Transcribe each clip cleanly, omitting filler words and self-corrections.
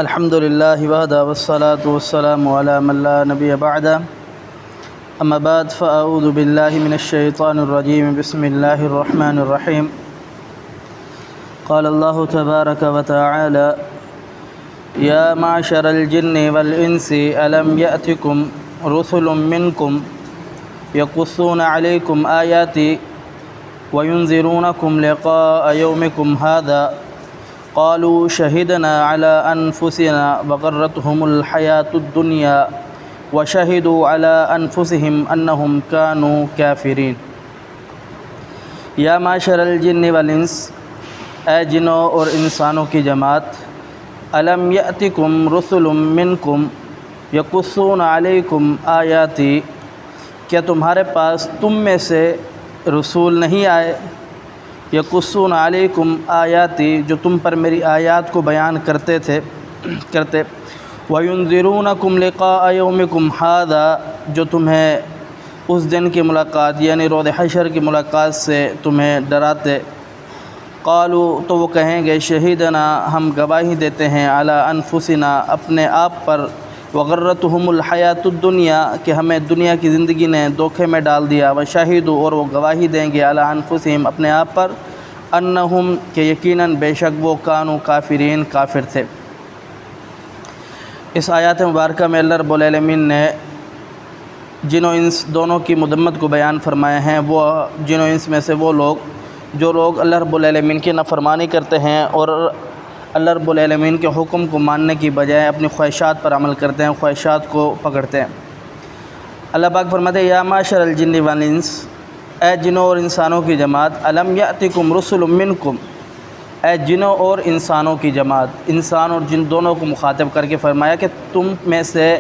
الحمد لله وحده والصلاة والسلام على من لا نبي بعده أما بعد فأعوذ بالله من الشيطان الرجيم بسم الله الرحمن الرحيم قال الله تبارك وتعالى يا معشر الجن والإنس ألم يأتكم رسل منكم يقصون عليكم آياتي وينذرونكم لقاء يومكم هذا قالوا شهدنا على أنفسنا وغرتهم الحياة الدنيا وشهدوا على أنفسهم أنهم كانوا كافرين یا معاشر الجن والانس، اے جنوں اور انسانوں کی جماعت، الم یأتکم رسل منکم یقصون علیکم آیاتی، کیا تمہارے پاس تم میں سے رسول نہیں آئے؟ یقصون علیکم آیاتی، جو تم پر میری آیات کو بیان کرتے وَيُنذِرُونَكُمْ لِقَاءَ يَوْمِكُمْ هَذَا، جو تمہیں اس دن کی ملاقات یعنی روز حشر کی ملاقات سے تمہیں ڈراتے۔ قالوا، تو وہ کہیں گے، شہیدنا، ہم گواہی دیتے ہیں، علی انفسنا، اپنے آپ پر، وغرتہم الحیات الدنیا، کہ ہمیں دنیا کی زندگی نے دھوکے میں ڈال دیا، وشہدوا، اور وہ گواہی دیں گے، علی انفسہم، اپنے آپ پر، انہم، کہ یقیناً بے شک وہ کانوا کافرین، کافر تھے۔ اس آیات مبارکہ میں اللہ رب العالمین نے جن و انس دونوں کی مذمت کو بیان فرمائے ہیں۔ وہ جن و انس میں سے وہ لوگ جو لوگ اللہ رب العالمین کی نافرمانی کرتے ہیں اور اللہ رب العالمین کے حکم کو ماننے کی بجائے اپنی خواہشات پر عمل کرتے ہیں، خواہشات کو پکڑتے ہیں۔ اللہ پاک فرماتے ہیں، یا معاشر الجن والانس، اے جنوں اور انسانوں کی جماعت، الم یأتکم رسل منکم، اے جنوں اور انسانوں کی جماعت، انسان اور جن دونوں کو مخاطب کر کے فرمایا کہ تم میں سے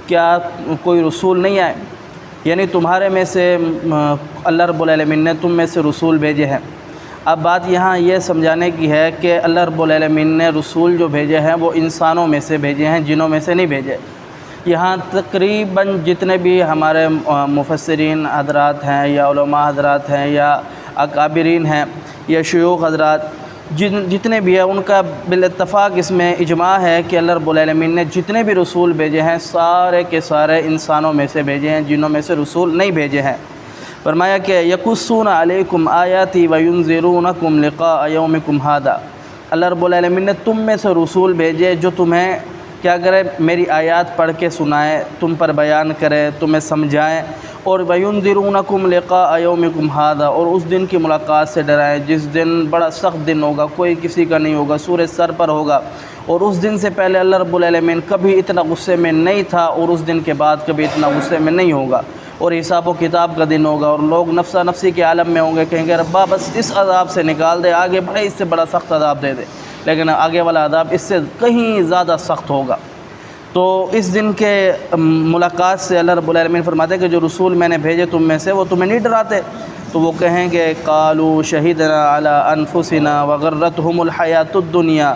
کیا کوئی رسول نہیں آئے، یعنی تمہارے میں سے اللہ رب العالمین نے تم میں سے رسول بھیجے ہیں۔ اب بات یہاں یہ سمجھانے کی ہے کہ اللہ رب العالمین نے رسول جو بھیجے ہیں وہ انسانوں میں سے بھیجے ہیں، جنوں میں سے نہیں بھیجے۔ یہاں تقریباً جتنے بھی ہمارے مفسرین حضرات ہیں یا علماء حضرات ہیں یا اکابرین ہیں یا شیوخ حضرات جتنے بھی ہیں، ان کا بالاتفاق اس میں اجماع ہے کہ اللہ رب العالمین نے جتنے بھی رسول بھیجے ہیں سارے کے سارے انسانوں میں سے بھیجے ہیں، جنوں میں سے رسول نہیں بھیجے ہیں۔ فرمایا کہ یقصون علیکم آیاتی وینذرونکم لقاء یومکم ھذا، اللہ رب العالمین نے تم میں سے رسول بھیجے جو تمہیں کیا کرے، میری آیات پڑھ کے سنائیں، تم پر بیان کرے، تمہیں سمجھائیں، اور وینذرونکم لقاء یومکم ھذا، اور اس دن کی ملاقات سے ڈرائیں جس دن بڑا سخت دن ہوگا، کوئی کسی کا نہیں ہوگا، سورج سر پر ہوگا، اور اس دن سے پہلے اللہ رب العالمین کبھی اتنا غصے میں نہیں تھا اور اس دن کے بعد کبھی اتنا غصے میں نہیں ہوگا، اور حساب و کتاب کا دن ہوگا، اور لوگ نفسا نفسی کے عالم میں ہوں گے، کہیں گے ربا بس اس عذاب سے نکال دے، آگے بڑے اس سے بڑا سخت عذاب دے دے، لیکن آگے والا عذاب اس سے کہیں زیادہ سخت ہوگا۔ تو اس دن کے ملاقات سے اللہ رب العالمین فرماتے ہیں کہ جو رسول میں نے بھیجے تم میں سے وہ تمہیں نہیں ڈراتے، تو وہ کہیں گے قالوا شہدنا علی انفسنا وغرتہم الحیات الدنیا،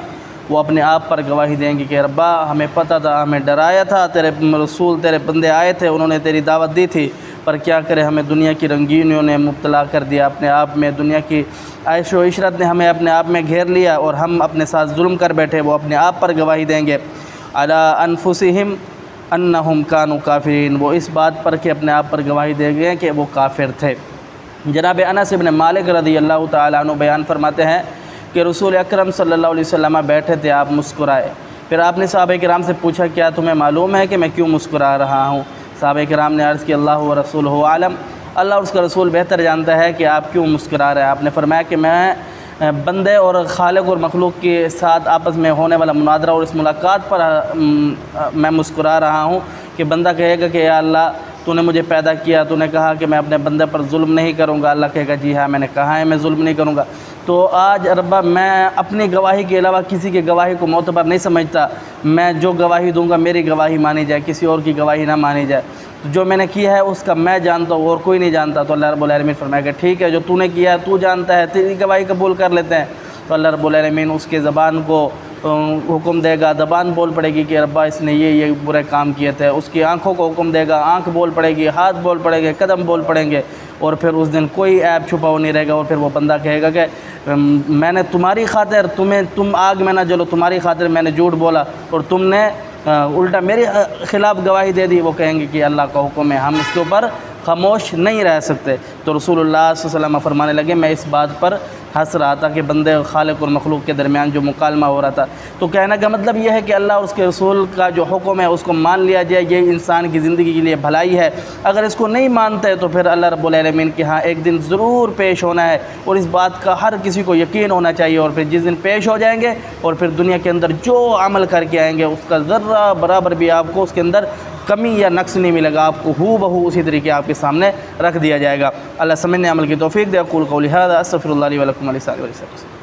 وہ اپنے آپ پر گواہی دیں گے کہ ربا ہمیں پتہ تھا، ہمیں ڈرایا تھا، تیرے رسول تیرے بندے آئے تھے، انہوں نے تیری دعوت دی تھی، پر کیا کرے ہمیں دنیا کی رنگینیوں نے مبتلا کر دیا، اپنے آپ میں دنیا کی عیش و عشرت نے ہمیں اپنے آپ میں گھیر لیا اور ہم اپنے ساتھ ظلم کر بیٹھے۔ وہ اپنے آپ پر گواہی دیں گے علی انفسہم انہم کانوا کافرین، وہ اس بات پر کہ اپنے آپ پر گواہی دیں گے کہ وہ کافر تھے۔ جناب انس بن مالک رضی اللہ تعالیٰ عنہ بیان فرماتے ہیں کہ رسول اکرم صلی اللہ علیہ وسلم بیٹھے تھے، آپ مسکرائے، پھر آپ نے صحابہ کرام سے پوچھا کیا تمہیں معلوم ہے کہ میں کیوں مسکرا رہا ہوں؟ صحابہ کرام نے عرض کی اللہ و رسولہ عالم، اللہ اور اس کا رسول بہتر جانتا ہے کہ آپ کیوں مسکرا رہے ہیں۔ آپ نے فرمایا کہ میں بندے اور خالق اور مخلوق کے ساتھ آپس میں ہونے والا مناظرہ اور اس ملاقات پر میں مسکرا رہا ہوں کہ بندہ کہے گا کہ یا اللہ تو نے مجھے پیدا کیا، تو نے کہا کہ میں اپنے بندے پر ظلم نہیں کروں گا، اللہ کہے گا جی ہاں میں نے کہا ہے میں ظلم نہیں کروں گا۔ تو آج ربا میں اپنی گواہی کے علاوہ کسی کی گواہی کو معتبر نہیں سمجھتا، میں جو گواہی دوں گا میری گواہی مانی جائے، کسی اور کی گواہی نہ مانی جائے، جو میں نے کیا ہے اس کا میں جانتا ہوں اور کوئی نہیں جانتا۔ تو اللہ رب العالمین فرمائے گا ٹھیک ہے، جو تو نے کیا ہے تو جانتا ہے، تیری گواہی قبول کر لیتے ہیں۔ تو اللہ رب العالمین اس کے زبان کو حکم دے گا، زبان بول پڑے گی کہ ربا اس نے یہ برے کام کیے تھے، اس کی آنکھوں کو حکم دے گا، آنکھ بول پڑے گی، ہاتھ بول پڑے گے، قدم بول پڑیں گے، اور پھر اس دن کوئی عیب چھپا ہوا نہیں رہے گا، اور پھر وہ بندہ کہے گا کہ میں نے تمہاری خاطر تم آگ میں نہ جلو، تمہاری خاطر میں نے جھوٹ بولا اور تم نے الٹا میرے خلاف گواہی دے دی۔ وہ کہیں گے کہ اللہ کا حکم ہے، ہم اس کے اوپر خاموش نہیں رہ سکتے۔ تو رسول اللہ صلی اللہ علیہ وسلم فرمانے لگے میں اس بات پر ہنس رہا تھا کہ بندے خالق اور مخلوق کے درمیان جو مکالمہ ہو رہا تھا، تو کہنے کا مطلب یہ ہے کہ اللہ اور اس کے رسول کا جو حکم ہے اس کو مان لیا جائے، یہ انسان کی زندگی کے لیے بھلائی ہے۔ اگر اس کو نہیں مانتے تو پھر اللہ رب العالمین کے ہاں ایک دن ضرور پیش ہونا ہے، اور اس بات کا ہر کسی کو یقین ہونا چاہیے۔ اور پھر جس دن پیش ہو جائیں گے اور پھر دنیا کے اندر جو عمل کر کے آئیں گے اس کا ذرہ برابر بھی آپ کو اس کے اندر کمی یا نقص نہیں ملے گا، آپ کو ہو بہو اسی طریقے آپ کے سامنے رکھ دیا جائے گا۔ اللہ سمجھنے عمل کی توفیق دے۔ اقول قولی ھذا استغفر اللہ لی ولکم ولسائر المسلمین۔